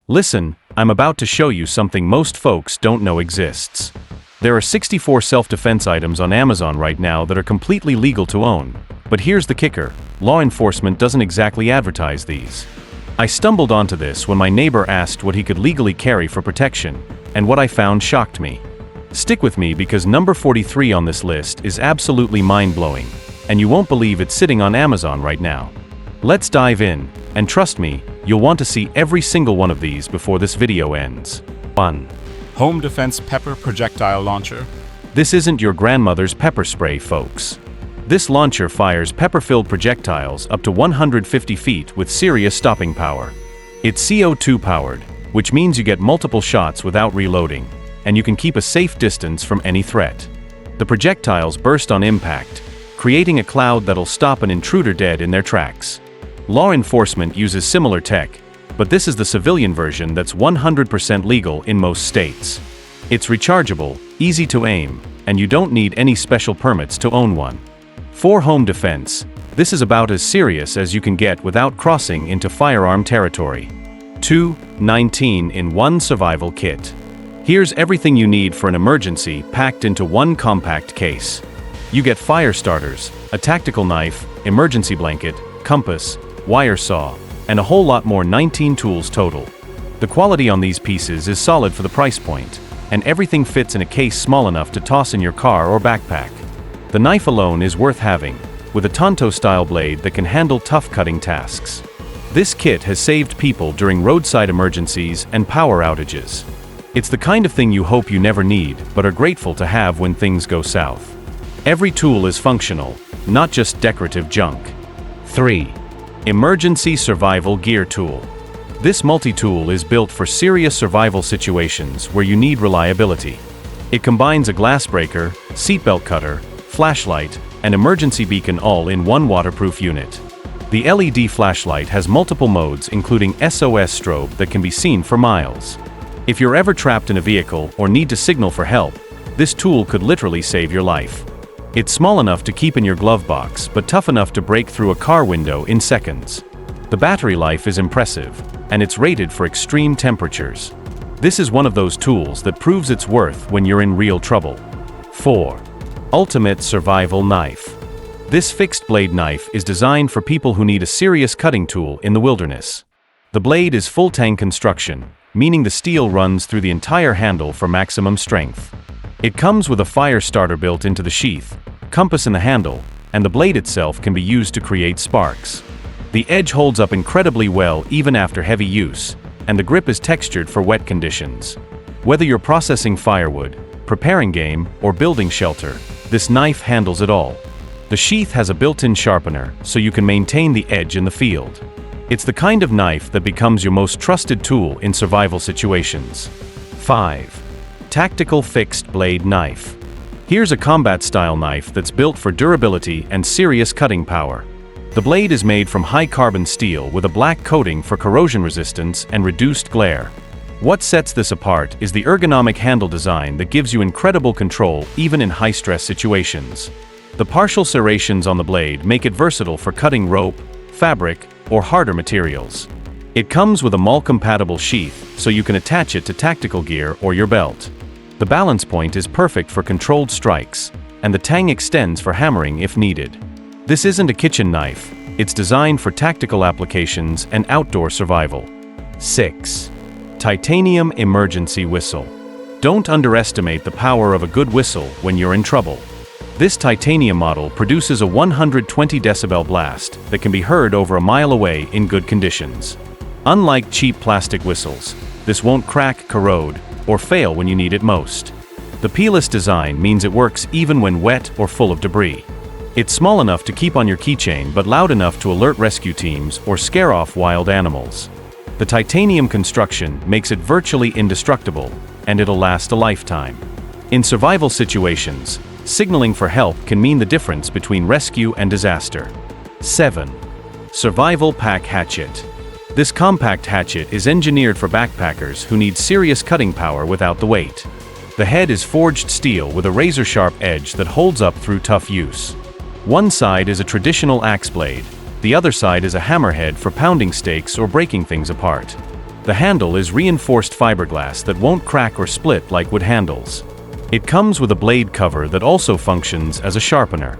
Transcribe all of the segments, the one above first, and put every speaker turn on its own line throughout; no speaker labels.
Listen, I'm about to show you something most folks don't know exists. There are 64 self-defense items on Amazon right now that are completely legal to own. But here's the kicker: law enforcement doesn't exactly advertise these. I stumbled onto this when my neighbor asked what he could legally carry for protection, and what I found shocked me. Stick with me because number 43 on this list is absolutely mind-blowing, and you won't believe it's sitting on Amazon right now. Let's dive in, and trust me, you'll want to see every single one of these before this video ends. 1.
Home Defense Pepper Projectile Launcher.
This isn't your grandmother's pepper spray, folks. This launcher fires pepper-filled projectiles up to 150 feet with serious stopping power. It's CO2 powered, which means you get multiple shots without reloading, and you can keep a safe distance from any threat. The projectiles burst on impact, creating a cloud that'll stop an intruder dead in their tracks. Law enforcement uses similar tech, but this is the civilian version that's 100% legal in most states. It's rechargeable, easy to aim, and you don't need any special permits to own one. For home defense, this is about as serious as you can get without crossing into firearm territory. 2. 19-in-1 Survival Kit. Here's everything you need for an emergency packed into one compact case. You get fire starters, a tactical knife, emergency blanket, compass, wire saw, and a whole lot more. 19 tools total. The quality on these pieces is solid for the price point, and everything fits in a case small enough to toss in your car or backpack. The knife alone is worth having, with a Tonto-style blade that can handle tough cutting tasks. This kit has saved people during roadside emergencies and power outages. It's the kind of thing you hope you never need, but are grateful to have when things go south. Every tool is functional, not just decorative junk. 3. Emergency Survival Gear Tool. This multi-tool is built for serious survival situations where you need reliability. It combines a glass breaker, seatbelt cutter, flashlight, and emergency beacon all in one waterproof unit. The LED flashlight has multiple modes including SOS strobe that can be seen for miles. If you're ever trapped in a vehicle or need to signal for help, this tool could literally save your life. It's small enough to keep in your glove box but tough enough to break through a car window in seconds. The battery life is impressive, and it's rated for extreme temperatures. This is one of those tools that proves its worth when you're in real trouble. 4. Ultimate Survival Knife. This fixed-blade knife is designed for people who need a serious cutting tool in the wilderness. The blade is full-tang construction, meaning the steel runs through the entire handle for maximum strength. It comes with a fire starter built into the sheath, compass in the handle, and the blade itself can be used to create sparks. The edge holds up incredibly well even after heavy use, and the grip is textured for wet conditions. Whether you're processing firewood, preparing game, or building shelter, this knife handles it all. The sheath has a built-in sharpener, so you can maintain the edge in the field. It's the kind of knife that becomes your most trusted tool in survival situations. 5. Tactical Fixed Blade Knife. Here's a combat-style knife that's built for durability and serious cutting power. The blade is made from high-carbon steel with a black coating for corrosion resistance and reduced glare. What sets this apart is the ergonomic handle design that gives you incredible control even in high-stress situations. The partial serrations on the blade make it versatile for cutting rope, fabric, or harder materials. It comes with a MAL-compatible sheath, so you can attach it to tactical gear or your belt. The balance point is perfect for controlled strikes, and the tang extends for hammering if needed. This isn't a kitchen knife, it's designed for tactical applications and outdoor survival. 6. Titanium Emergency Whistle. Don't underestimate the power of a good whistle when you're in trouble. This titanium model produces a 120 decibel blast that can be heard over a mile away in good conditions. Unlike cheap plastic whistles, this won't crack, corrode, or fail when you need it most. The peelless design means it works even when wet or full of debris. It's small enough to keep on your keychain but loud enough to alert rescue teams or scare off wild animals. The titanium construction makes it virtually indestructible, and it'll last a lifetime. In survival situations, signaling for help can mean the difference between rescue and disaster. 7. Survival Pack Hatchet. This compact hatchet is engineered for backpackers who need serious cutting power without the weight. The head is forged steel with a razor-sharp edge that holds up through tough use. One side is a traditional axe blade, the other side is a hammerhead for pounding stakes or breaking things apart. The handle is reinforced fiberglass that won't crack or split like wood handles. It comes with a blade cover that also functions as a sharpener.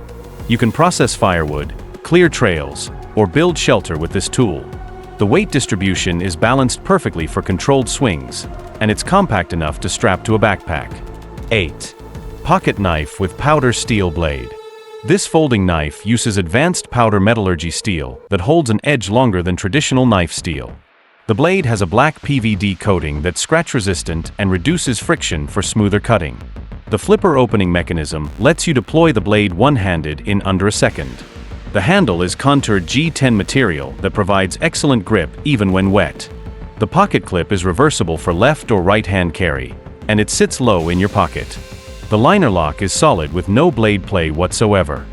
You can process firewood, clear trails, or build shelter with this tool. The weight distribution is balanced perfectly for controlled swings, and it's compact enough to strap to a backpack. 8. Pocket knife with powder steel blade. This folding knife uses advanced powder metallurgy steel that holds an edge longer than traditional knife steel. The blade has a black PVD coating that's scratch-resistant and reduces friction for smoother cutting. The flipper opening mechanism lets you deploy the blade one-handed in under a second. The handle is contoured G10 material that provides excellent grip even when wet. The pocket clip is reversible for left or right-hand carry, and it sits low in your pocket. The liner lock is solid with no blade play whatsoever.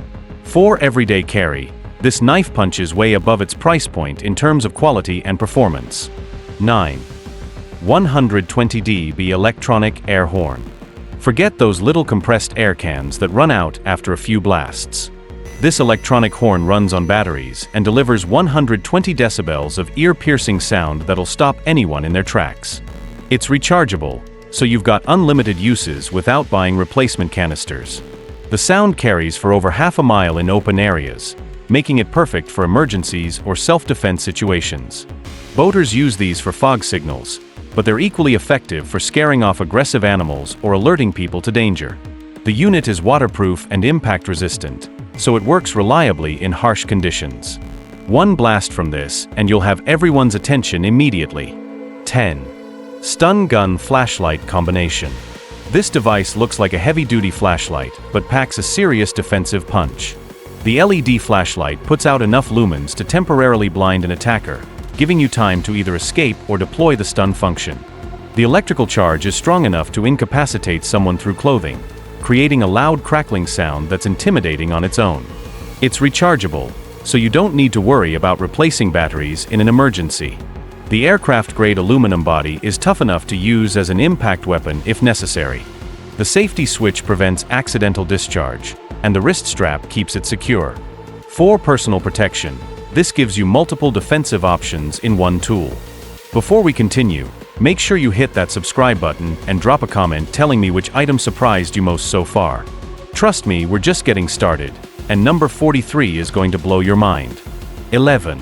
For everyday carry, this knife punches way above its price point in terms of quality and performance. 9. 120 dB electronic air horn. Forget those little compressed air cans that run out after a few blasts. This electronic horn runs on batteries and delivers 120 decibels of ear-piercing sound that'll stop anyone in their tracks. It's rechargeable, so you've got unlimited uses without buying replacement canisters. The sound carries for over half a mile in open areas, making it perfect for emergencies or self-defense situations. Boaters use these for fog signals, but they're equally effective for scaring off aggressive animals or alerting people to danger. The unit is waterproof and impact-resistant, so it works reliably in harsh conditions. One blast from this, and you'll have everyone's attention immediately. 10. Stun gun flashlight combination. This device looks like a heavy-duty flashlight, but packs a serious defensive punch. The LED flashlight puts out enough lumens to temporarily blind an attacker, giving you time to either escape or deploy the stun function. The electrical charge is strong enough to incapacitate someone through clothing, creating a loud crackling sound that's intimidating on its own. It's rechargeable, so you don't need to worry about replacing batteries in an emergency. The aircraft-grade aluminum body is tough enough to use as an impact weapon if necessary. The safety switch prevents accidental discharge, and the wrist strap keeps it secure. For personal protection, this gives you multiple defensive options in one tool. Before we continue, make sure you hit that subscribe button and drop a comment telling me which item surprised you most so far. Trust me, we're just getting started, and number 43 is going to blow your mind. 11.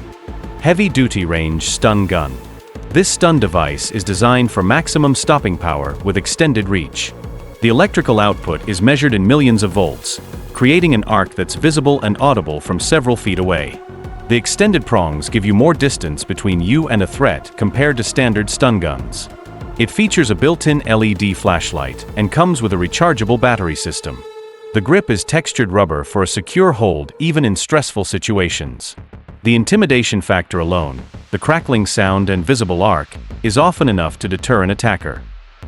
Heavy-duty range stun gun. This stun device is designed for maximum stopping power with extended reach. The electrical output is measured in millions of volts, creating an arc that's visible and audible from several feet away. The extended prongs give you more distance between you and a threat compared to standard stun guns. It features a built-in LED flashlight and comes with a rechargeable battery system. The grip is textured rubber for a secure hold even in stressful situations. The intimidation factor alone, the crackling sound and visible arc, is often enough to deter an attacker.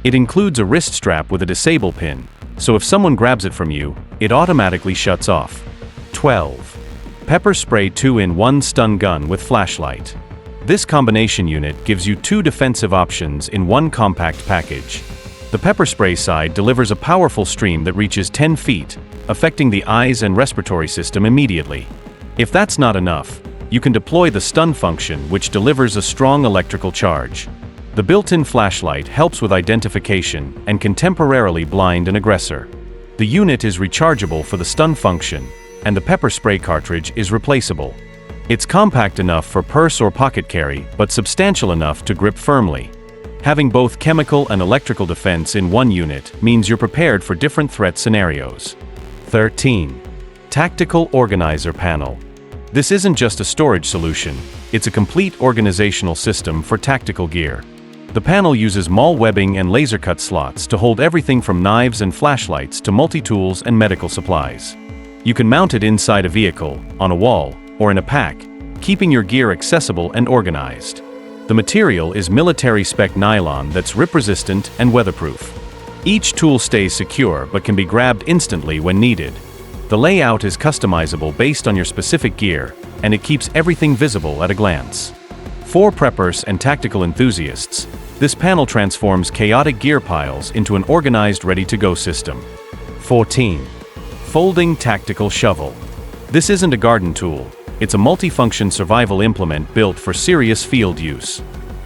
It includes a wrist strap with a disable pin, so if someone grabs it from you, it automatically shuts off. 12. Pepper spray 2-in-1 stun gun with flashlight. This combination unit gives you two defensive options in one compact package. The pepper spray side delivers a powerful stream that reaches 10 feet, affecting the eyes and respiratory system immediately. If that's not enough, you can deploy the stun function, which delivers a strong electrical charge. The built-in flashlight helps with identification and can temporarily blind an aggressor. The unit is rechargeable for the stun function, and the pepper spray cartridge is replaceable. It's compact enough for purse or pocket carry, but substantial enough to grip firmly. Having both chemical and electrical defense in one unit means you're prepared for different threat scenarios. 13. Tactical Organizer Panel. This isn't just a storage solution, it's a complete organizational system for tactical gear. The panel uses MOL webbing and laser cut slots to hold everything from knives and flashlights to multi-tools and medical supplies. You can mount it inside a vehicle, on a wall, or in a pack, keeping your gear accessible and organized. The material is military-spec nylon that's rip-resistant and weatherproof. Each tool stays secure but can be grabbed instantly when needed. The layout is customizable based on your specific gear, and it keeps everything visible at a glance. For preppers and tactical enthusiasts, this panel transforms chaotic gear piles into an organized, ready-to-go system. 14. Folding Tactical Shovel. This isn't a garden tool, it's a multifunction survival implement built for serious field use.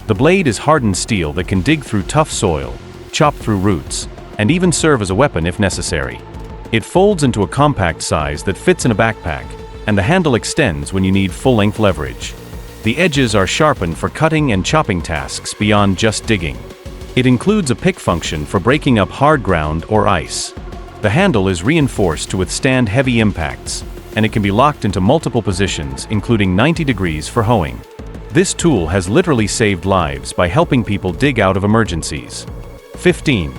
The blade is hardened steel that can dig through tough soil, chop through roots, and even serve as a weapon if necessary. It folds into a compact size that fits in a backpack, and the handle extends when you need full-length leverage. The edges are sharpened for cutting and chopping tasks beyond just digging. It includes a pick function for breaking up hard ground or ice. The handle is reinforced to withstand heavy impacts, and it can be locked into multiple positions, including 90 degrees for hoeing. This tool has literally saved lives by helping people dig out of emergencies. 15.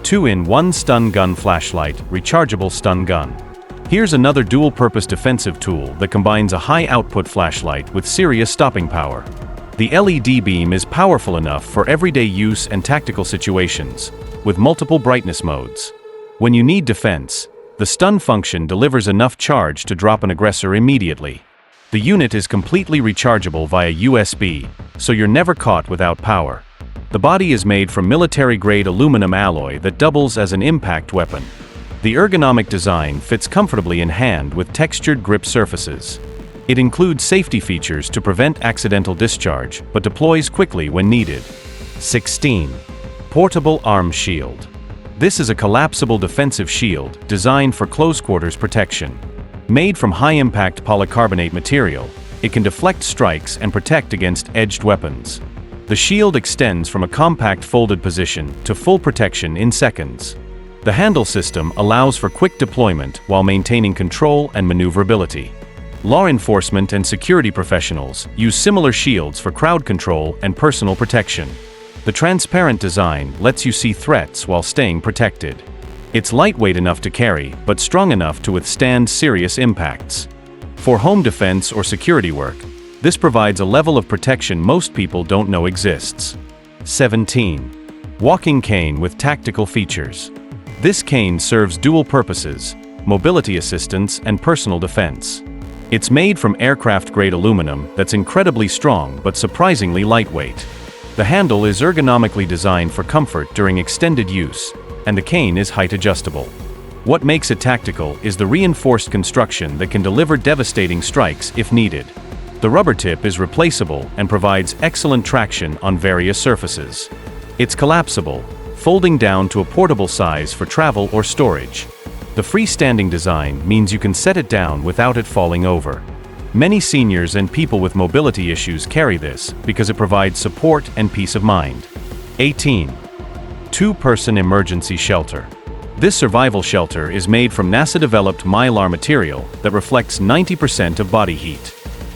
2-in-1 stun gun flashlight, rechargeable stun gun. Here's another dual-purpose defensive tool that combines a high-output flashlight with serious stopping power. The LED beam is powerful enough for everyday use and tactical situations, with multiple brightness modes. When you need defense, the stun function delivers enough charge to drop an aggressor immediately. The unit is completely rechargeable via USB, so you're never caught without power. The body is made from military-grade aluminum alloy that doubles as an impact weapon. The ergonomic design fits comfortably in hand with textured grip surfaces. It includes safety features to prevent accidental discharge, but deploys quickly when needed. 16. Portable arm shield. This is a collapsible defensive shield designed for close-quarters protection. Made from high-impact polycarbonate material, it can deflect strikes and protect against edged weapons. The shield extends from a compact folded position to full protection in seconds. The handle system allows for quick deployment while maintaining control and maneuverability. Law enforcement and security professionals use similar shields for crowd control and personal protection. The transparent design lets you see threats while staying protected. It's lightweight enough to carry, but strong enough to withstand serious impacts. For home defense or security work, this provides a level of protection most people don't know exists. 17. Walking cane with tactical features. This cane serves dual purposes: mobility assistance and personal defense. It's made from aircraft-grade aluminum that's incredibly strong but surprisingly lightweight. The handle is ergonomically designed for comfort during extended use, and the cane is height adjustable. What makes it tactical is the reinforced construction that can deliver devastating strikes if needed. The rubber tip is replaceable and provides excellent traction on various surfaces. It's collapsible, folding down to a portable size for travel or storage. The freestanding design means you can set it down without it falling over. Many seniors and people with mobility issues carry this because it provides support and peace of mind. 18. Two-person emergency shelter. This survival shelter is made from NASA-developed Mylar material that reflects 90% of body heat.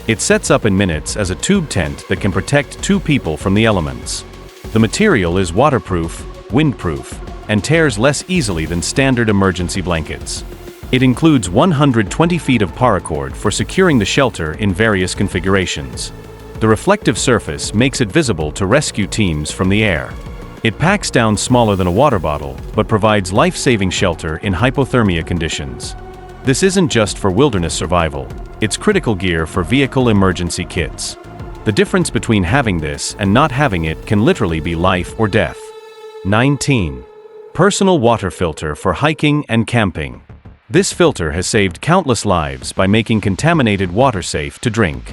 It sets up in minutes as a tube tent that can protect two people from the elements. The material is waterproof, windproof, and tears less easily than standard emergency blankets. It includes 120 feet of paracord for securing the shelter in various configurations. The reflective surface makes it visible to rescue teams from the air. It packs down smaller than a water bottle, but provides life-saving shelter in hypothermia conditions. This isn't just for wilderness survival, it's critical gear for vehicle emergency kits. The difference between having this and not having it can literally be life or death. 19. Personal water filter for hiking and camping. This filter has saved countless lives by making contaminated water safe to drink.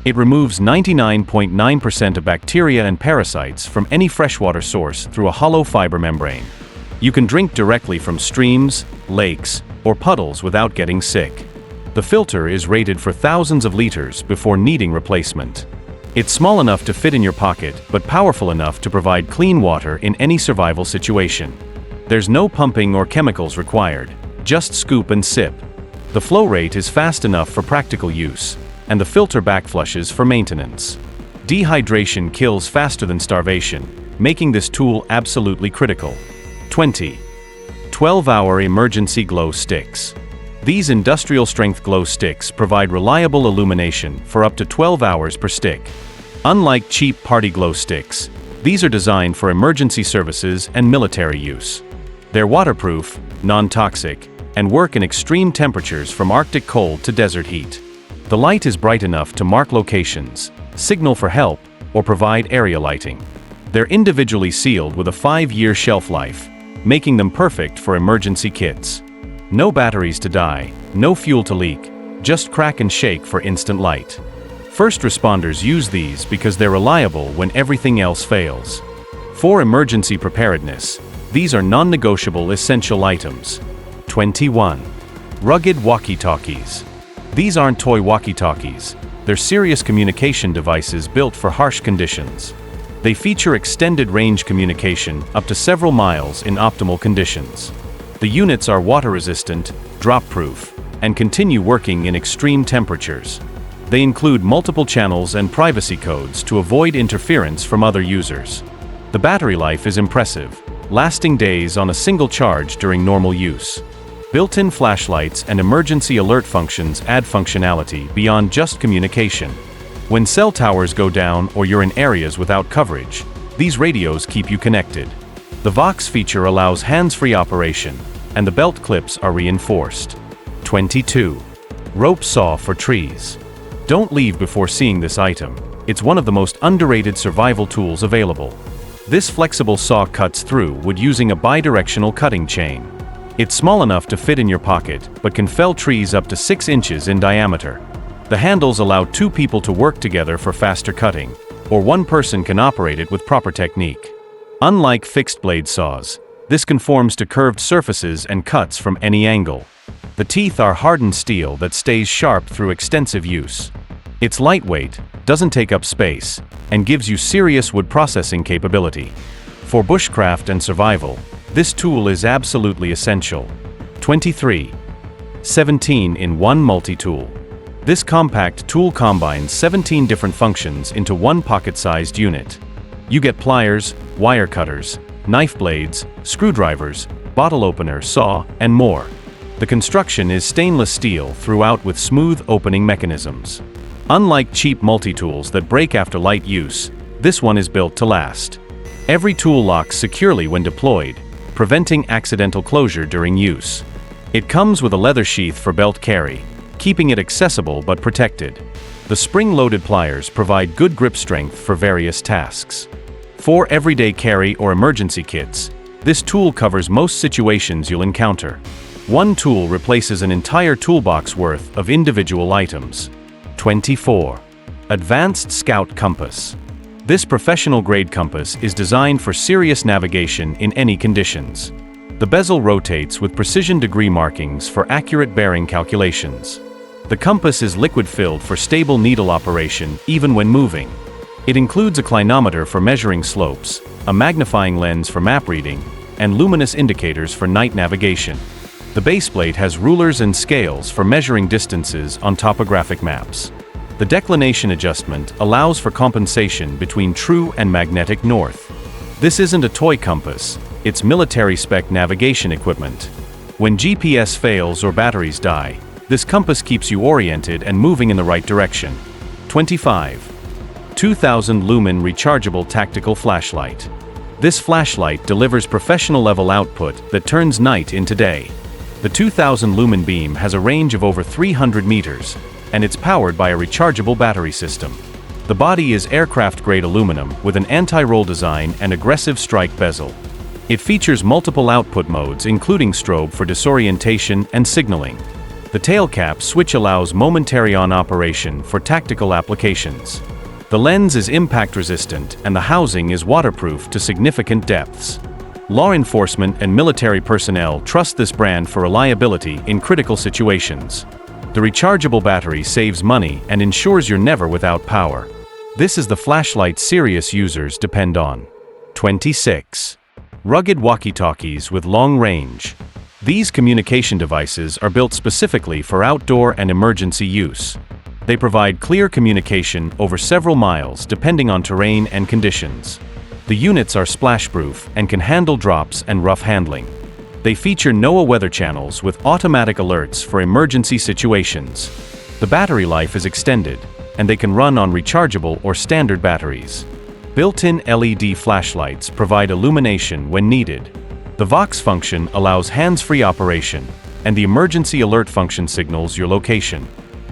It removes 99.9% of bacteria and parasites from any freshwater source through a hollow fiber membrane. You can drink directly from streams, lakes, or puddles without getting sick. The filter is rated for thousands of liters before needing replacement. It's small enough to fit in your pocket, but powerful enough to provide clean water in any survival situation. There's no pumping or chemicals required, just scoop and sip. The flow rate is fast enough for practical use, and the filter backflushes for maintenance. Dehydration kills faster than starvation, making this tool absolutely critical. 20. 12-hour emergency glow sticks. These industrial-strength glow sticks provide reliable illumination for up to 12 hours per stick. Unlike cheap party glow sticks, these are designed for emergency services and military use. They're waterproof, non-toxic, and work in extreme temperatures from Arctic cold to desert heat. The light is bright enough to mark locations, signal for help, or provide area lighting. They're individually sealed with a 5-year shelf life, making them perfect for emergency kits. No batteries to die, no fuel to leak, just crack and shake for instant light. First responders use these because they're reliable when everything else fails. For emergency preparedness, these are non-negotiable essential items. 21. Rugged walkie-talkies. These aren't toy walkie-talkies. They're serious communication devices built for harsh conditions. They feature extended range communication up to several miles in optimal conditions. The units are water-resistant, drop-proof, and continue working in extreme temperatures. They include multiple channels and privacy codes to avoid interference from other users. The battery life is impressive, lasting days on a single charge during normal use. Built-in flashlights and emergency alert functions add functionality beyond just communication. When cell towers go down or you're in areas without coverage, these radios keep you connected. The Vox feature allows hands-free operation, and the belt clips are reinforced. 22. Rope saw for trees. Don't leave before seeing this item. It's one of the most underrated survival tools available. This flexible saw cuts through wood using a bidirectional cutting chain. It's small enough to fit in your pocket, but can fell trees up to 6 inches in diameter. The handles allow 2 people to work together for faster cutting, or 1 person can operate it with proper technique. Unlike fixed blade saws, this conforms to curved surfaces and cuts from any angle. The teeth are hardened steel that stays sharp through extensive use. It's lightweight, doesn't take up space, and gives you serious wood processing capability. For bushcraft and survival, this tool is absolutely essential. 23. 17-in-1 multi-tool. This compact tool combines 17 different functions into one pocket-sized unit. You get pliers, wire cutters, knife blades, screwdrivers, bottle opener, saw, and more. The construction is stainless steel throughout with smooth opening mechanisms. Unlike cheap multi-tools that break after light use, this one is built to last. Every tool locks securely when deployed, preventing accidental closure during use. It comes with a leather sheath for belt carry, keeping it accessible but protected. The spring-loaded pliers provide good grip strength for various tasks. For everyday carry or emergency kits, this tool covers most situations you'll encounter. One tool replaces an entire toolbox worth of individual items. 24. Advanced Scout Compass. This professional-grade compass is designed for serious navigation in any conditions. The bezel rotates with precision degree markings for accurate bearing calculations. The compass is liquid-filled for stable needle operation even when moving. It includes a clinometer for measuring slopes, a magnifying lens for map reading, and luminous indicators for night navigation. The baseplate has rulers and scales for measuring distances on topographic maps. The declination adjustment allows for compensation between true and magnetic north. This isn't a toy compass, it's military-spec navigation equipment. When GPS fails or batteries die, this compass keeps you oriented and moving in the right direction. 25. 2000 lumen rechargeable tactical flashlight. This flashlight delivers professional-level output that turns night into day. The 2000 lumen beam has a range of over 300 meters, and it's powered by a rechargeable battery system. The body is aircraft-grade aluminum with an anti-roll design and aggressive strike bezel. It features multiple output modes including strobe for disorientation and signaling. The tail cap switch allows momentary on operation for tactical applications. The lens is impact-resistant and the housing is waterproof to significant depths. Law enforcement and military personnel trust this brand for reliability in critical situations. The rechargeable battery saves money and ensures you're never without power. This is the flashlight serious users depend on. 26. Rugged walkie-talkies with long range. These communication devices are built specifically for outdoor and emergency use. They provide clear communication over several miles depending on terrain and conditions. The units are splash-proof and can handle drops and rough handling. They feature NOAA weather channels with automatic alerts for emergency situations. The battery life is extended, and they can run on rechargeable or standard batteries. Built-in LED flashlights provide illumination when needed. The Vox function allows hands-free operation, and the emergency alert function signals your location.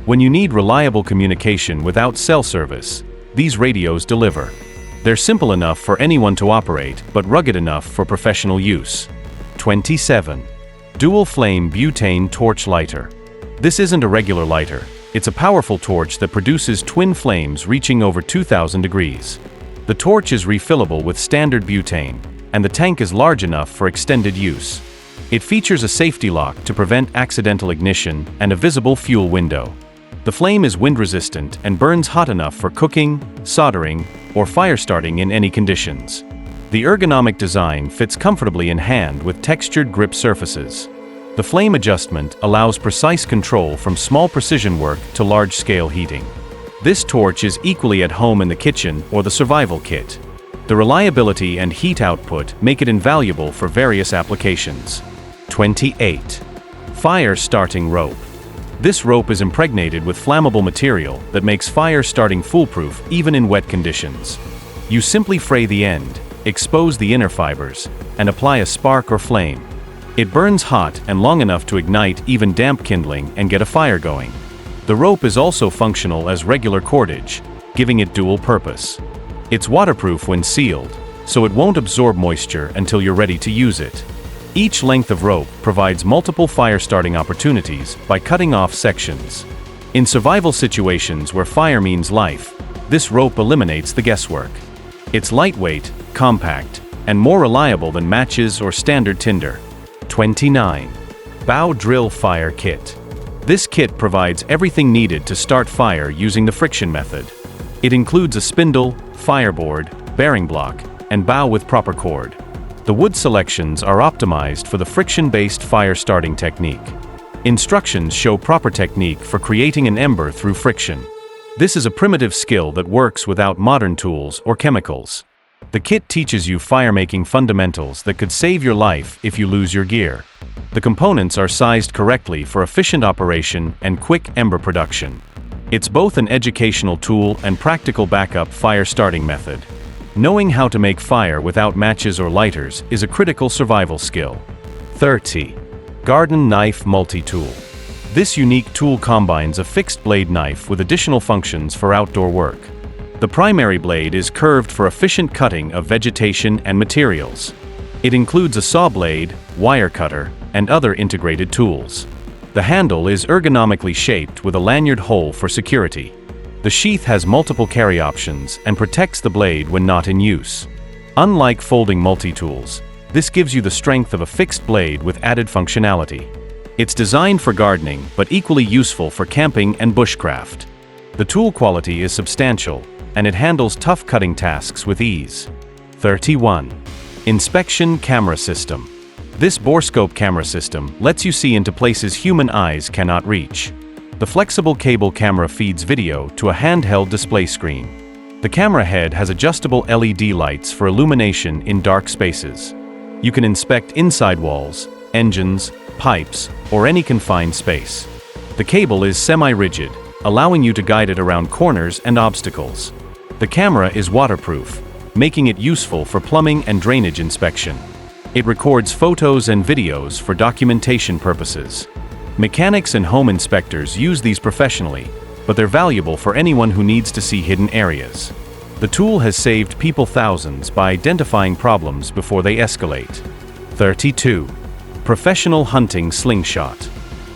When you need reliable communication without cell service, these radios deliver. They're simple enough for anyone to operate, but rugged enough for professional use. 27. Dual flame butane torch lighter. This isn't a regular lighter, It's a powerful torch that produces twin flames reaching over 2,000 degrees. The torch is refillable with standard butane, and the tank is large enough for extended use. It features a safety lock to prevent accidental ignition and a visible fuel window. The flame is wind-resistant and burns hot enough for cooking, soldering, or fire starting in any conditions. The ergonomic design fits comfortably in hand with textured grip surfaces. The flame adjustment allows precise control from small precision work to large-scale heating. This torch is equally at home in the kitchen or the survival kit. The reliability and heat output make it invaluable for various applications. 28. Fire starting rope. This rope is impregnated with flammable material that makes fire starting foolproof even in wet conditions. You simply fray the end, expose the inner fibers, and apply a spark or flame. It burns hot and long enough to ignite even damp kindling and get a fire going. The rope is also functional as regular cordage, giving it dual purpose. It's waterproof when sealed, so it won't absorb moisture until you're ready to use it. Each length of rope provides multiple fire starting opportunities by cutting off sections. In survival situations where fire means life, this rope eliminates the guesswork. It's lightweight, compact, and more reliable than matches or standard tinder. 29. Bow Drill Fire Kit. This kit provides everything needed to start fire using the friction method. It includes a spindle, fireboard, bearing block, and bow with proper cord. The wood selections are optimized for the friction-based fire starting technique. Instructions show proper technique for creating an ember through friction. This is a primitive skill that works without modern tools or chemicals. The kit teaches you fire-making fundamentals that could save your life if you lose your gear. The components are sized correctly for efficient operation and quick ember production. It's both an educational tool and practical backup fire starting method. Knowing how to make fire without matches or lighters is a critical survival skill. 30. Garden Knife Multi-Tool. This unique tool combines a fixed blade knife with additional functions for outdoor work. The primary blade is curved for efficient cutting of vegetation and materials. It includes a saw blade, wire cutter, and other integrated tools. The handle is ergonomically shaped with a lanyard hole for security. The sheath has multiple carry options and protects the blade when not in use. Unlike folding multi-tools, this gives you the strength of a fixed blade with added functionality. It's designed for gardening but equally useful for camping and bushcraft. The tool quality is substantial, and it handles tough cutting tasks with ease. 31. Inspection Camera System. This borescope camera system lets you see into places human eyes cannot reach. The flexible cable camera feeds video to a handheld display screen. The camera head has adjustable LED lights for illumination in dark spaces. You can inspect inside walls, engines, pipes, or any confined space. The cable is semi-rigid, allowing you to guide it around corners and obstacles. The camera is waterproof, making it useful for plumbing and drainage inspection. It records photos and videos for documentation purposes. Mechanics and home inspectors use these professionally, but they're valuable for anyone who needs to see hidden areas. The tool has saved people thousands by identifying problems before they escalate. 32. Professional Hunting Slingshot.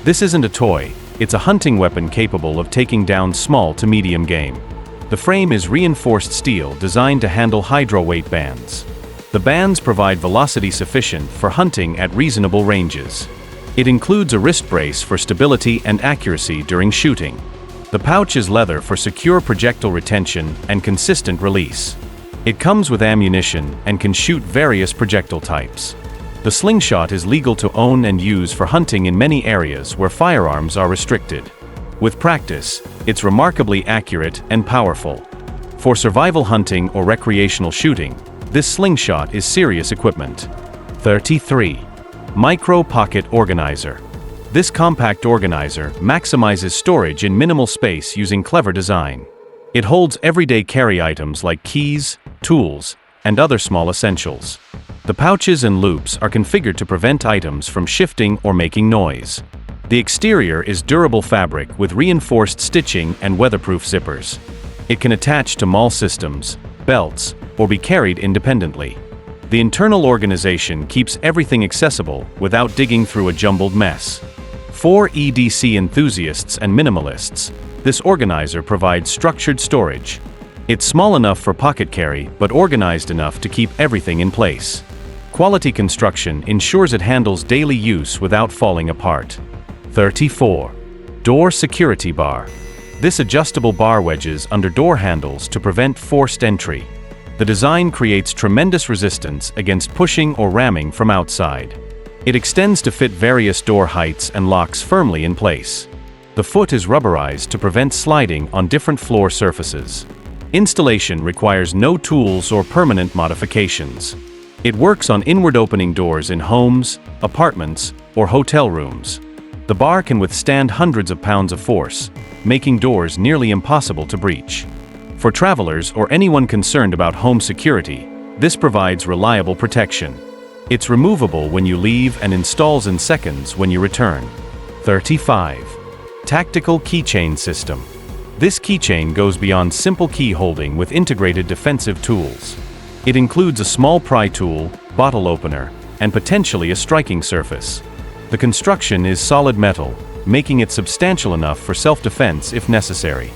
This isn't a toy, it's a hunting weapon capable of taking down small to medium game. The frame is reinforced steel designed to handle hydro-weight bands. The bands provide velocity sufficient for hunting at reasonable ranges. It includes a wrist brace for stability and accuracy during shooting. The pouch is leather for secure projectile retention and consistent release. It comes with ammunition and can shoot various projectile types. The slingshot is legal to own and use for hunting in many areas where firearms are restricted. With practice, it's remarkably accurate and powerful. For survival hunting or recreational shooting, this slingshot is serious equipment. 33. Micro Pocket Organizer. This compact organizer maximizes storage in minimal space using clever design. It holds everyday carry items like keys, tools, and other small essentials. The pouches and loops are configured to prevent items from shifting or making noise. The exterior is durable fabric with reinforced stitching and weatherproof zippers. It can attach to mall systems, belts, or be carried independently. The internal organization keeps everything accessible without digging through a jumbled mess. For EDC enthusiasts and minimalists, this organizer provides structured storage. It's small enough for pocket carry, but organized enough to keep everything in place. Quality construction ensures it handles daily use without falling apart. 34. Door security bar. This adjustable bar wedges under door handles to prevent forced entry. The design creates tremendous resistance against pushing or ramming from outside. It extends to fit various door heights and locks firmly in place. The foot is rubberized to prevent sliding on different floor surfaces. Installation requires no tools or permanent modifications. It works on inward opening doors in homes, apartments, or hotel rooms. The bar can withstand hundreds of pounds of force, making doors nearly impossible to breach. For travelers or anyone concerned about home security, this provides reliable protection. It's removable when you leave and installs in seconds when you return. 35. Tactical keychain system. This keychain goes beyond simple key holding with integrated defensive tools. It includes a small pry tool, bottle opener, and potentially a striking surface. The construction is solid metal, making it substantial enough for self-defense if necessary.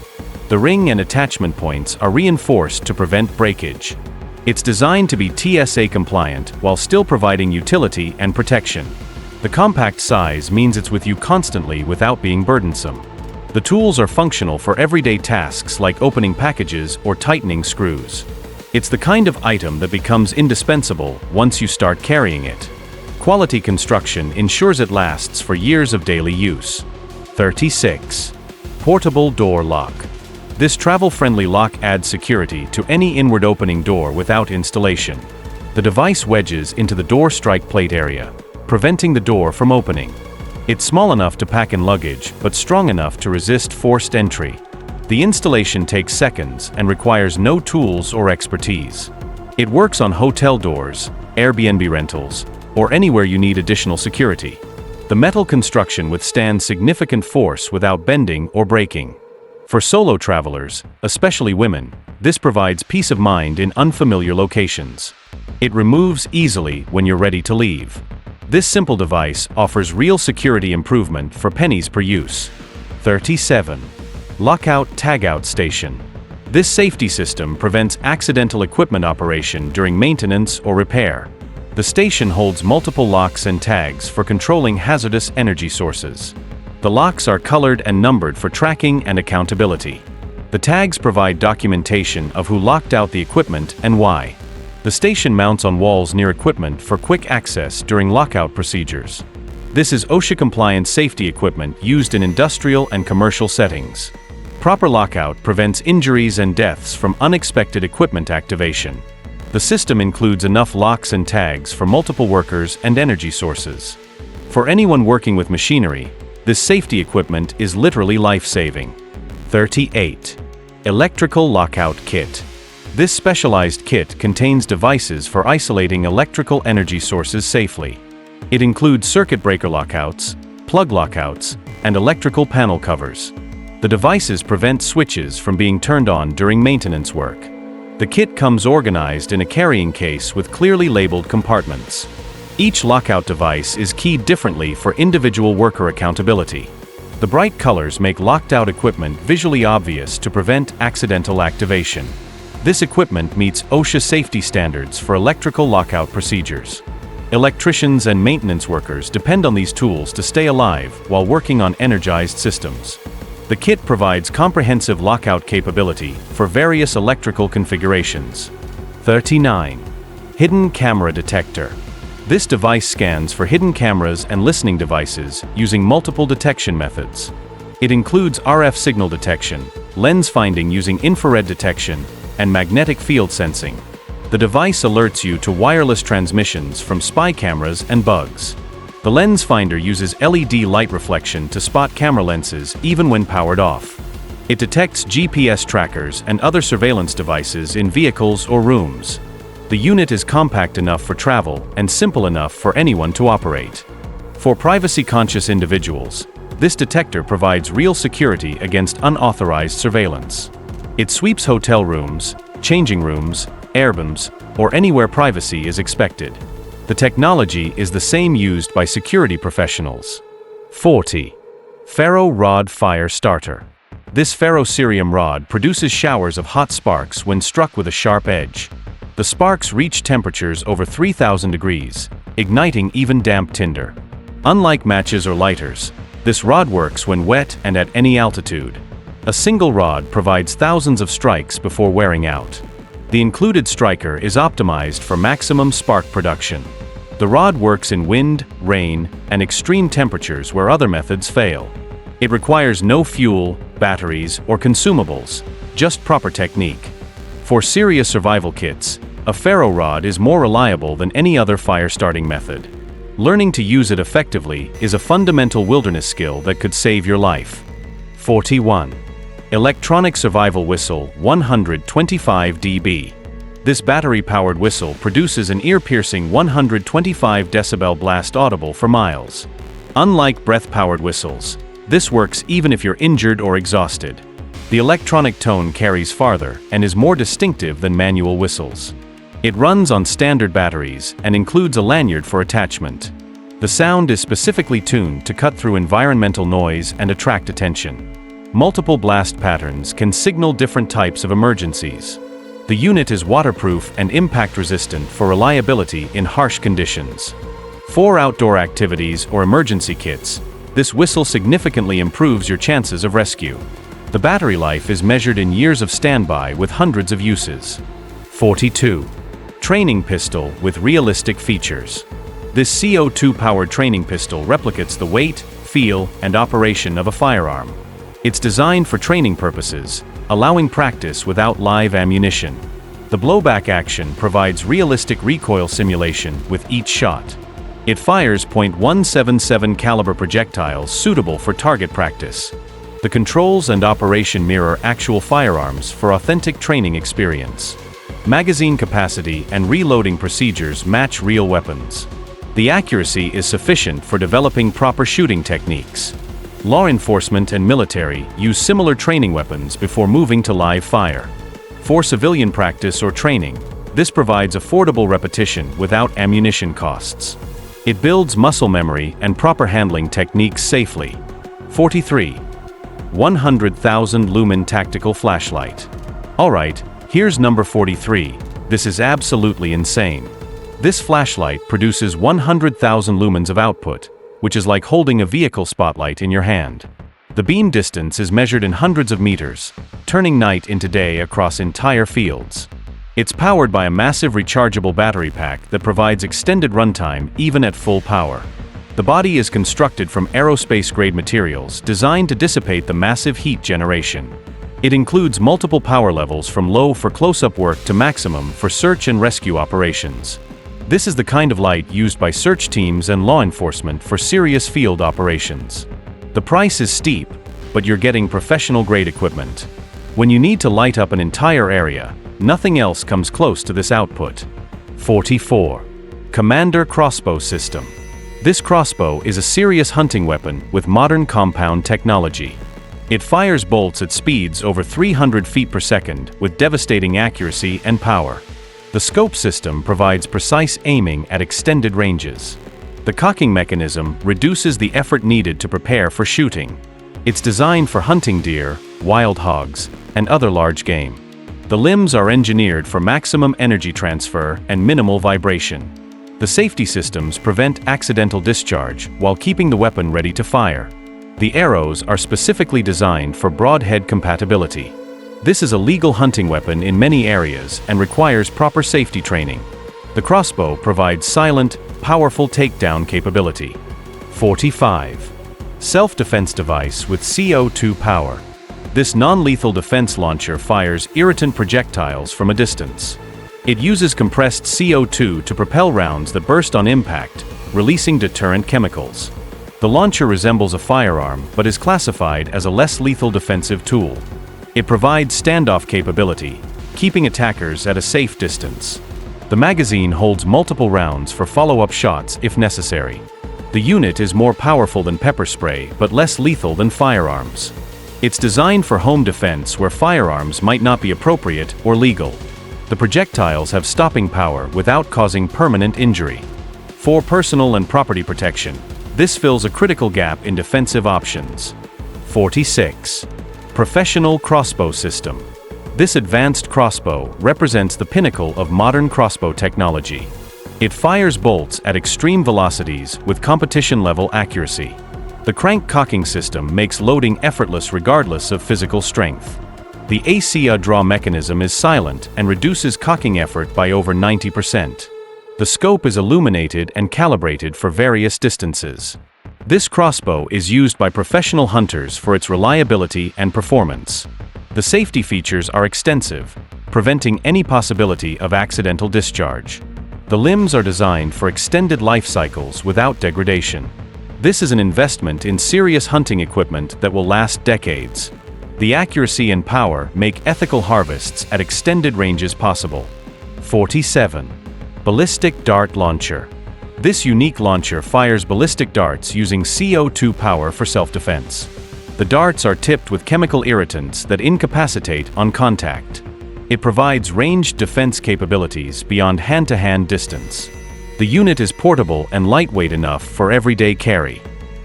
The ring and attachment points are reinforced to prevent breakage. It's designed to be TSA compliant while still providing utility and protection. The compact size means it's with you constantly without being burdensome. The tools are functional for everyday tasks like opening packages or tightening screws. It's the kind of item that becomes indispensable once you start carrying it. Quality construction ensures it lasts for years of daily use. 36. Portable door lock. This travel-friendly lock adds security to any inward opening door without installation. The device wedges into the door strike plate area, preventing the door from opening. It's small enough to pack in luggage, but strong enough to resist forced entry. The installation takes seconds and requires no tools or expertise. It works on hotel doors, Airbnb rentals, or anywhere you need additional security. The metal construction withstands significant force without bending or breaking. For solo travelers, especially women, this provides peace of mind in unfamiliar locations. It removes easily when you're ready to leave. This simple device offers real security improvement for pennies per use. 37. Lockout Tagout Station. This safety system prevents accidental equipment operation during maintenance or repair. The station holds multiple locks and tags for controlling hazardous energy sources. The locks are colored and numbered for tracking and accountability. The tags provide documentation of who locked out the equipment and why. The station mounts on walls near equipment for quick access during lockout procedures. This is OSHA-compliant safety equipment used in industrial and commercial settings. Proper lockout prevents injuries and deaths from unexpected equipment activation. The system includes enough locks and tags for multiple workers and energy sources. For anyone working with machinery, this safety equipment is literally life-saving. 38. Electrical Lockout Kit. This specialized kit contains devices for isolating electrical energy sources safely. It includes circuit breaker lockouts, plug lockouts, and electrical panel covers. The devices prevent switches from being turned on during maintenance work. The kit comes organized in a carrying case with clearly labeled compartments. Each lockout device is keyed differently for individual worker accountability. The bright colors make locked-out equipment visually obvious to prevent accidental activation. This equipment meets OSHA safety standards for electrical lockout procedures. Electricians and maintenance workers depend on these tools to stay alive while working on energized systems. The kit provides comprehensive lockout capability for various electrical configurations. 39. Hidden Camera Detector. This device scans for hidden cameras and listening devices using multiple detection methods. It includes RF signal detection, lens finding using infrared detection, and magnetic field sensing. The device alerts you to wireless transmissions from spy cameras and bugs. The lens finder uses LED light reflection to spot camera lenses even when powered off. It detects GPS trackers and other surveillance devices in vehicles or rooms. The unit is compact enough for travel and simple enough for anyone to operate. For privacy-conscious individuals, this detector provides real security against unauthorized surveillance. It sweeps hotel rooms, changing rooms, airbnbs, or anywhere privacy is expected. The technology is the same used by security professionals. 40. Ferro Rod Fire Starter. This ferrocerium rod produces showers of hot sparks when struck with a sharp edge. The sparks reach temperatures over 3,000 degrees, igniting even damp tinder. Unlike matches or lighters, this rod works when wet and at any altitude. A single rod provides thousands of strikes before wearing out. The included striker is optimized for maximum spark production. The rod works in wind, rain, and extreme temperatures where other methods fail. It requires no fuel, batteries, or consumables, just proper technique. For serious survival kits, a ferro rod is more reliable than any other fire starting method. Learning to use it effectively is a fundamental wilderness skill that could save your life. 41. Electronic Survival Whistle 125 dB. This battery-powered whistle produces an ear-piercing 125 decibel blast audible for miles. Unlike breath-powered whistles, this works even if you're injured or exhausted. The electronic tone carries farther and is more distinctive than manual whistles. It runs on standard batteries and includes a lanyard for attachment. The sound is specifically tuned to cut through environmental noise and attract attention. Multiple blast patterns can signal different types of emergencies. The unit is waterproof and impact-resistant for reliability in harsh conditions. For outdoor activities or emergency kits, this whistle significantly improves your chances of rescue. The battery life is measured in years of standby with hundreds of uses. 42. Training Pistol with Realistic Features. This CO2-powered training pistol replicates the weight, feel, and operation of a firearm. It's designed for training purposes, allowing practice without live ammunition. The blowback action provides realistic recoil simulation with each shot. It fires .177 caliber projectiles suitable for target practice. The controls and operation mirror actual firearms for authentic training experience. Magazine capacity and reloading procedures match real weapons. The accuracy is sufficient for developing proper shooting techniques. Law enforcement and military use similar training weapons before moving to live fire. For civilian practice or training, this provides affordable repetition without ammunition costs. It builds muscle memory and proper handling techniques safely. 43. 100,000 lumen tactical flashlight. Alright, here's number 43. This is absolutely insane. This flashlight produces 100,000 lumens of output, which is like holding a vehicle spotlight in your hand. The beam distance is measured in hundreds of meters, turning night into day across entire fields. It's powered by a massive rechargeable battery pack that provides extended runtime even at full power. The body is constructed from aerospace-grade materials designed to dissipate the massive heat generation. It includes multiple power levels from low for close-up work to maximum for search and rescue operations. This is the kind of light used by search teams and law enforcement for serious field operations. The price is steep, but you're getting professional-grade equipment. When you need to light up an entire area, nothing else comes close to this output. 44. Commander Crossbow System. This crossbow is a serious hunting weapon with modern compound technology. It fires bolts at speeds over 300 feet per second with devastating accuracy and power. The scope system provides precise aiming at extended ranges. The cocking mechanism reduces the effort needed to prepare for shooting. It's designed for hunting deer, wild hogs, and other large game. The limbs are engineered for maximum energy transfer and minimal vibration. The safety systems prevent accidental discharge while keeping the weapon ready to fire. The arrows are specifically designed for broadhead compatibility. This is a legal hunting weapon in many areas and requires proper safety training. The crossbow provides silent, powerful takedown capability. 45. Self-defense device with CO2 power. This non-lethal defense launcher fires irritant projectiles from a distance. It uses compressed CO2 to propel rounds that burst on impact, releasing deterrent chemicals. The launcher resembles a firearm but is classified as a less lethal defensive tool. It provides standoff capability, keeping attackers at a safe distance. The magazine holds multiple rounds for follow-up shots if necessary. The unit is more powerful than pepper spray but less lethal than firearms. It's designed for home defense where firearms might not be appropriate or legal. The projectiles have stopping power without causing permanent injury. For personal and property protection, This fills a critical gap in defensive options. 46. Professional Crossbow System. This advanced crossbow represents the pinnacle of modern crossbow technology. It fires bolts at extreme velocities with competition-level accuracy. The crank cocking system makes loading effortless regardless of physical strength. The ACA draw mechanism is silent and reduces cocking effort by over 90%. The scope is illuminated and calibrated for various distances. This crossbow is used by professional hunters for its reliability and performance. The safety features are extensive, preventing any possibility of accidental discharge. The limbs are designed for extended life cycles without degradation. This is an investment in serious hunting equipment that will last decades. The accuracy and power make ethical harvests at extended ranges possible. 47. Ballistic Dart Launcher. This unique launcher fires ballistic darts using CO2 power for self-defense. The darts are tipped with chemical irritants that incapacitate on contact. It provides ranged defense capabilities beyond hand-to-hand distance. The unit is portable and lightweight enough for everyday carry.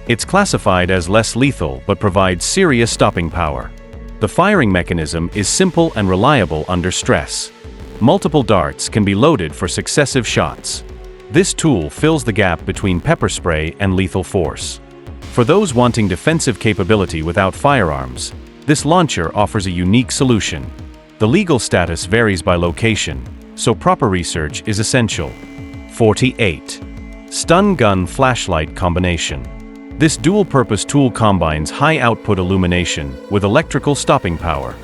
It's classified as less lethal but provides serious stopping power. The firing mechanism is simple and reliable under stress. Multiple darts can be loaded for successive shots. This tool fills the gap between pepper spray and lethal force. For those wanting defensive capability without firearms, this launcher offers a unique solution. The legal status varies by location, so proper research is essential. 48. Stun Gun Flashlight Combination. This dual-purpose tool combines high-output illumination with electrical stopping power.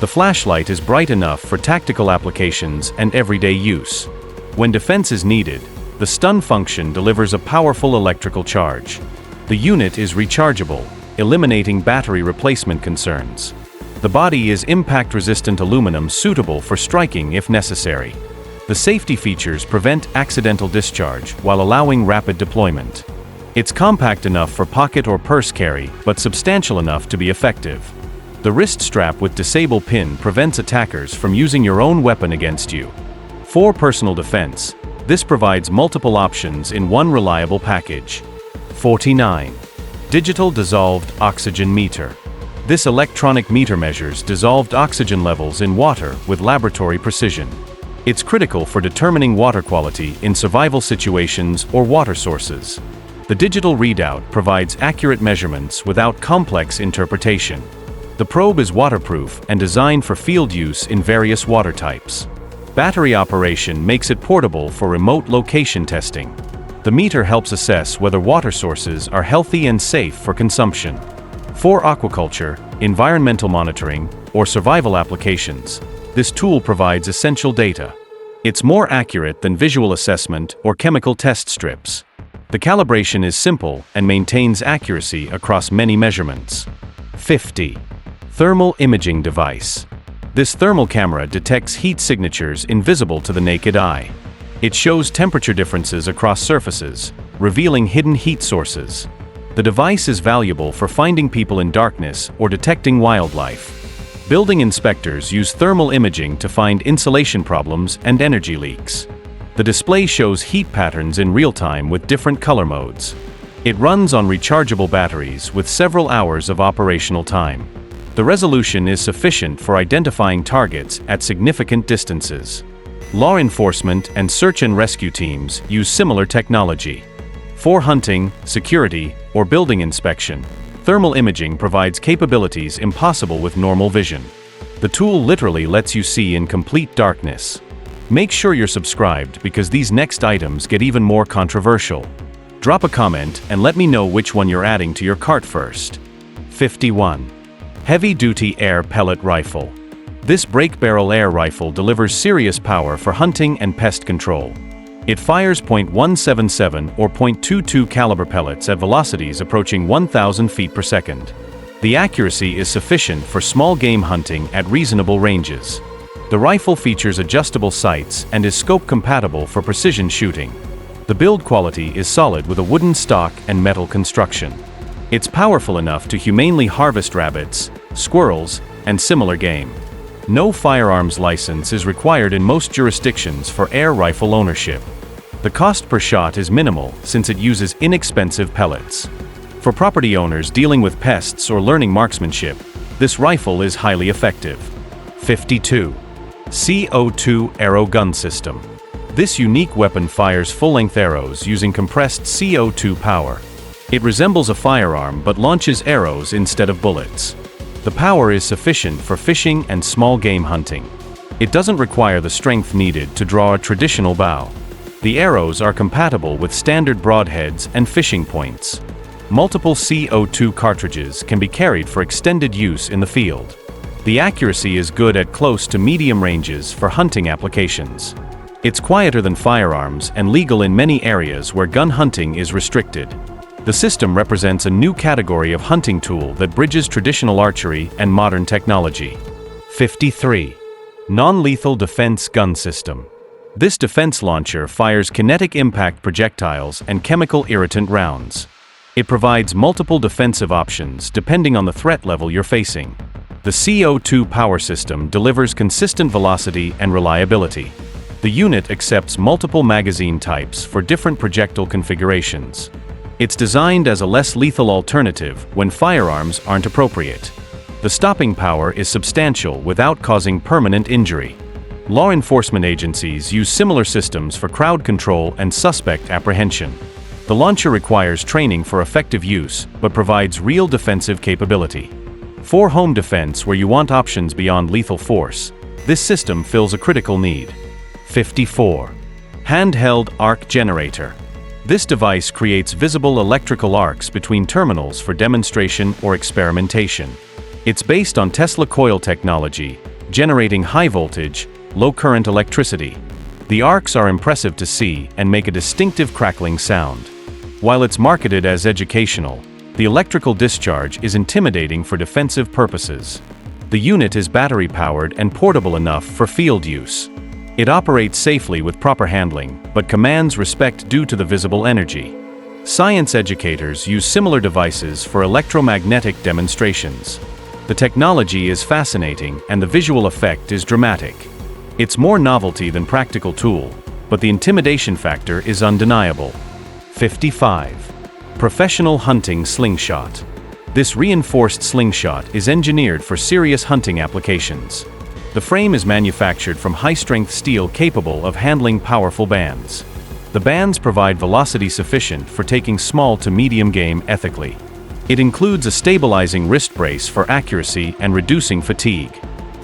The flashlight is bright enough for tactical applications and everyday use. When defense is needed, the stun function delivers a powerful electrical charge. The unit is rechargeable, eliminating battery replacement concerns. The body is impact-resistant aluminum suitable for striking if necessary. The safety features prevent accidental discharge while allowing rapid deployment. It's compact enough for pocket or purse carry, but substantial enough to be effective. The wrist strap with disable pin prevents attackers from using your own weapon against you. For personal defense, this provides multiple options in one reliable package. 49. Digital Dissolved Oxygen Meter. This electronic meter measures dissolved oxygen levels in water with laboratory precision. It's critical for determining water quality in survival situations or water sources. The digital readout provides accurate measurements without complex interpretation. The probe is waterproof and designed for field use in various water types. Battery operation makes it portable for remote location testing. The meter helps assess whether water sources are healthy and safe for consumption. For aquaculture, environmental monitoring, or survival applications, this tool provides essential data. It's more accurate than visual assessment or chemical test strips. The calibration is simple and maintains accuracy across many measurements. 50. Thermal Imaging Device. This thermal camera detects heat signatures invisible to the naked eye. It shows temperature differences across surfaces, revealing hidden heat sources. The device is valuable for finding people in darkness or detecting wildlife. Building inspectors use thermal imaging to find insulation problems and energy leaks. The display shows heat patterns in real time with different color modes. It runs on rechargeable batteries with several hours of operational time. The resolution is sufficient for identifying targets at significant distances. Law enforcement and search and rescue teams use similar technology. For hunting, security, or building inspection, thermal imaging provides capabilities impossible with normal vision. The tool literally lets you see in complete darkness. Make sure you're subscribed because these next items get even more controversial. Drop a comment and let me know which one you're adding to your cart first. 51. Heavy-Duty Air Pellet Rifle. This break-barrel air rifle delivers serious power for hunting and pest control. It fires .177 or .22 caliber pellets at velocities approaching 1,000 feet per second. The accuracy is sufficient for small game hunting at reasonable ranges. The rifle features adjustable sights and is scope-compatible for precision shooting. The build quality is solid with a wooden stock and metal construction. It's powerful enough to humanely harvest rabbits, squirrels, and similar game. No firearms license is required in most jurisdictions for air rifle ownership. The cost per shot is minimal since it uses inexpensive pellets. For property owners dealing with pests or learning marksmanship, this rifle is highly effective. 52. CO2 Arrow Gun System. This unique weapon fires full-length arrows using compressed CO2 power. It resembles a firearm but launches arrows instead of bullets. The power is sufficient for fishing and small game hunting. It doesn't require the strength needed to draw a traditional bow. The arrows are compatible with standard broadheads and fishing points. Multiple CO2 cartridges can be carried for extended use in the field. The accuracy is good at close to medium ranges for hunting applications. It's quieter than firearms and legal in many areas where gun hunting is restricted. The system represents a new category of hunting tool that bridges traditional archery and modern technology. 53. Non-lethal defense gun system. This defense launcher fires kinetic impact projectiles and chemical irritant rounds. It provides multiple defensive options depending on the threat level you're facing. The CO2 power system delivers consistent velocity and reliability. The unit accepts multiple magazine types for different projectile configurations. It's designed as a less lethal alternative when firearms aren't appropriate. The stopping power is substantial without causing permanent injury. Law enforcement agencies use similar systems for crowd control and suspect apprehension. The launcher requires training for effective use, but provides real defensive capability. For home defense where you want options beyond lethal force, this system fills a critical need. 54. Handheld Arc Generator. This device creates visible electrical arcs between terminals for demonstration or experimentation. It's based on Tesla coil technology, generating high voltage, low current electricity. The arcs are impressive to see and make a distinctive crackling sound. While it's marketed as educational, the electrical discharge is intimidating for defensive purposes. The unit is battery-powered and portable enough for field use. It operates safely with proper handling, but commands respect due to the visible energy. Science educators use similar devices for electromagnetic demonstrations. The technology is fascinating and the visual effect is dramatic. It's more novelty than practical tool, but the intimidation factor is undeniable. 55. Professional Hunting Slingshot. This reinforced slingshot is engineered for serious hunting applications. The frame is manufactured from high-strength steel capable of handling powerful bands. The bands provide velocity sufficient for taking small to medium game ethically. It includes a stabilizing wrist brace for accuracy and reducing fatigue.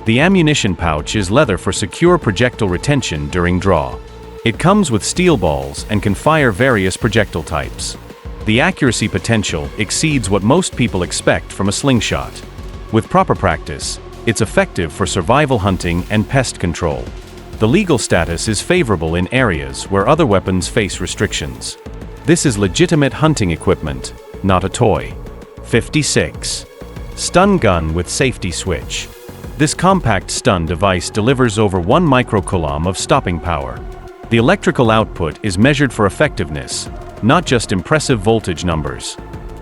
The ammunition pouch is leather for secure projectile retention during draw. It comes with steel balls and can fire various projectile types. The accuracy potential exceeds what most people expect from a slingshot. With proper practice, it's effective for survival hunting and pest control. The legal status is favorable in areas where other weapons face restrictions. This is legitimate hunting equipment, not a toy. 56. Stun Gun with Safety Switch. This compact stun device delivers over 1 microcoulomb of stopping power. The electrical output is measured for effectiveness, not just impressive voltage numbers.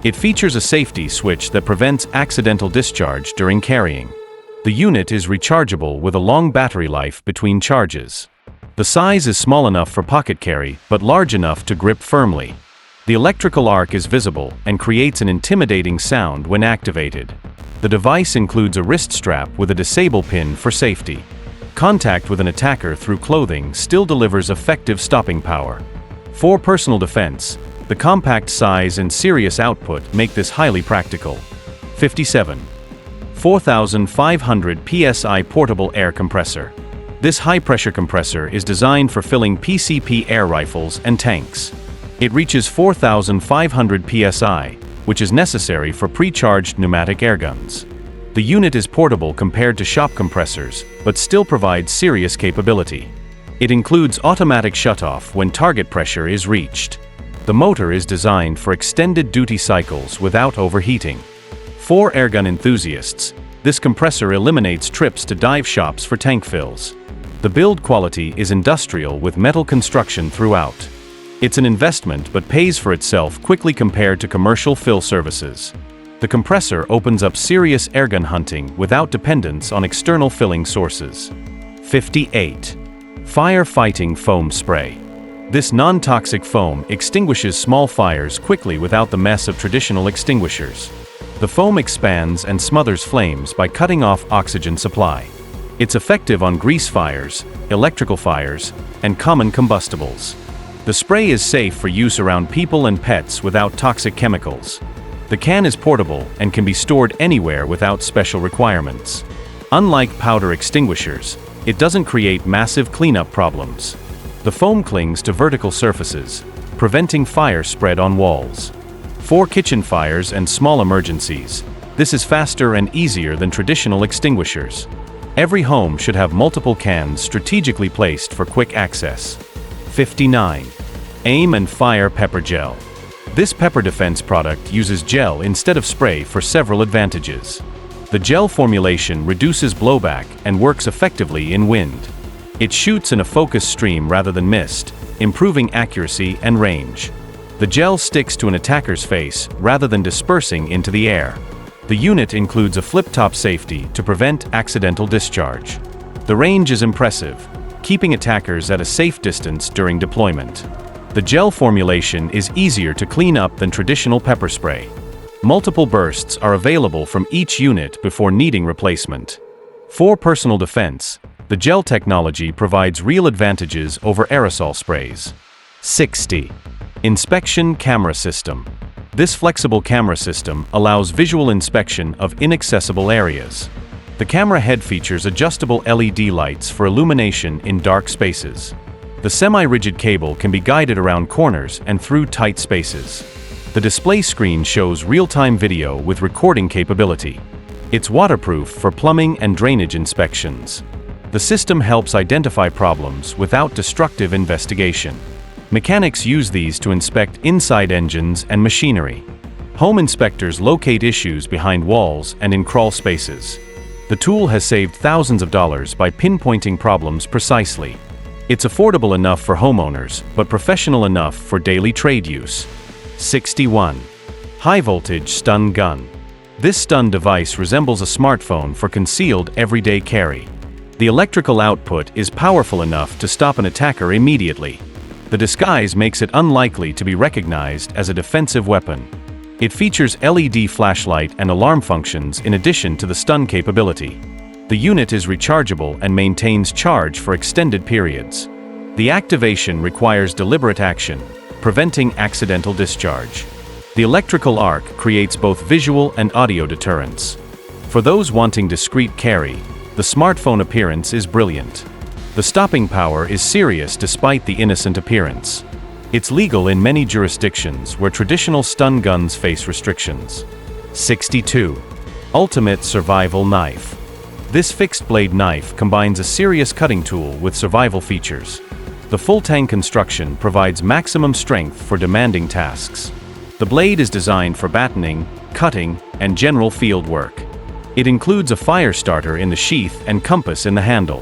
It features a safety switch that prevents accidental discharge during carrying. The unit is rechargeable with a long battery life between charges. The size is small enough for pocket carry, but large enough to grip firmly. The electrical arc is visible and creates an intimidating sound when activated. The device includes a wrist strap with a disable pin for safety. Contact with an attacker through clothing still delivers effective stopping power. For personal defense, the compact size and serious output make this highly practical. 57. 4,500 psi Portable Air Compressor. This high-pressure compressor is designed for filling PCP air rifles and tanks. It reaches 4,500 psi, which is necessary for pre-charged pneumatic airguns. The unit is portable compared to shop compressors, but still provides serious capability. It includes automatic shutoff when target pressure is reached. The motor is designed for extended duty cycles without overheating. For airgun enthusiasts, this compressor eliminates trips to dive shops for tank fills. The build quality is industrial with metal construction throughout. It's an investment but pays for itself quickly compared to commercial fill services. The compressor opens up serious airgun hunting without dependence on external filling sources. 58. Firefighting Foam Spray. This non-toxic foam extinguishes small fires quickly without the mess of traditional extinguishers. The foam expands and smothers flames by cutting off oxygen supply. It's effective on grease fires, electrical fires, and common combustibles. The spray is safe for use around people and pets without toxic chemicals. The can is portable and can be stored anywhere without special requirements. Unlike powder extinguishers, it doesn't create massive cleanup problems. The foam clings to vertical surfaces, preventing fire spread on walls. For kitchen fires and small emergencies, this is faster and easier than traditional extinguishers. Every home should have multiple cans strategically placed for quick access. 59. Aim and Fire Pepper Gel. This pepper defense product uses gel instead of spray for several advantages. The gel formulation reduces blowback and works effectively in wind. It shoots in a focused stream rather than mist, improving accuracy and range. The gel sticks to an attacker's face rather than dispersing into the air. The unit includes a flip-top safety to prevent accidental discharge. The range is impressive, keeping attackers at a safe distance during deployment. The gel formulation is easier to clean up than traditional pepper spray. Multiple bursts are available from each unit before needing replacement. For personal defense, the gel technology provides real advantages over aerosol sprays. 60. Inspection Camera System. This flexible camera system allows visual inspection of inaccessible areas. The camera head features adjustable LED lights for illumination in dark spaces. The semi-rigid cable can be guided around corners and through tight spaces. The display screen shows real-time video with recording capability. It's waterproof for plumbing and drainage inspections. The system helps identify problems without destructive investigation. Mechanics use these to inspect inside engines and machinery. Home inspectors locate issues behind walls and in crawl spaces. The tool has saved thousands of dollars by pinpointing problems precisely. It's affordable enough for homeowners, but professional enough for daily trade use. 61. High Voltage Stun Gun. This stun device resembles a smartphone for concealed everyday carry. The electrical output is powerful enough to stop an attacker immediately. The disguise makes it unlikely to be recognized as a defensive weapon. It features LED flashlight and alarm functions in addition to the stun capability. The unit is rechargeable and maintains charge for extended periods. The activation requires deliberate action, preventing accidental discharge. The electrical arc creates both visual and audio deterrence. For those wanting discreet carry, the smartphone appearance is brilliant. The stopping power is serious despite the innocent appearance. It's legal in many jurisdictions where traditional stun guns face restrictions. 62. Ultimate Survival Knife. This fixed-blade knife combines a serious cutting tool with survival features. The full-tang construction provides maximum strength for demanding tasks. The blade is designed for battening, cutting, and general field work. It includes a fire starter in the sheath and compass in the handle.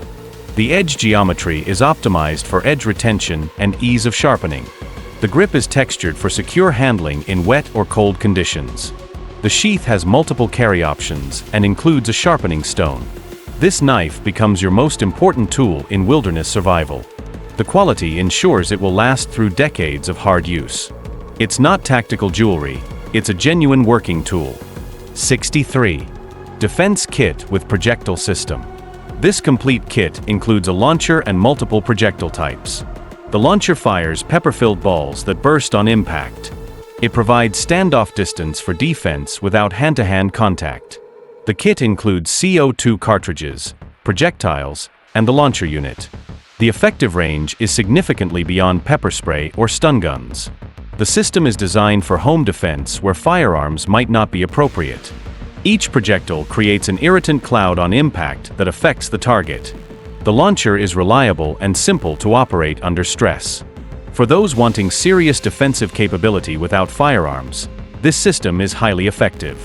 The edge geometry is optimized for edge retention and ease of sharpening. The grip is textured for secure handling in wet or cold conditions. The sheath has multiple carry options and includes a sharpening stone. This knife becomes your most important tool in wilderness survival. The quality ensures it will last through decades of hard use. It's not tactical jewelry, it's a genuine working tool. 63. Defense Kit with Projectile System. This complete kit includes a launcher and multiple projectile types. The launcher fires pepper-filled balls that burst on impact. It provides standoff distance for defense without hand-to-hand contact. The kit includes CO2 cartridges, projectiles, and the launcher unit. The effective range is significantly beyond pepper spray or stun guns. The system is designed for home defense where firearms might not be appropriate. Each projectile creates an irritant cloud on impact that affects the target. The launcher is reliable and simple to operate under stress. For those wanting serious defensive capability without firearms, this system is highly effective.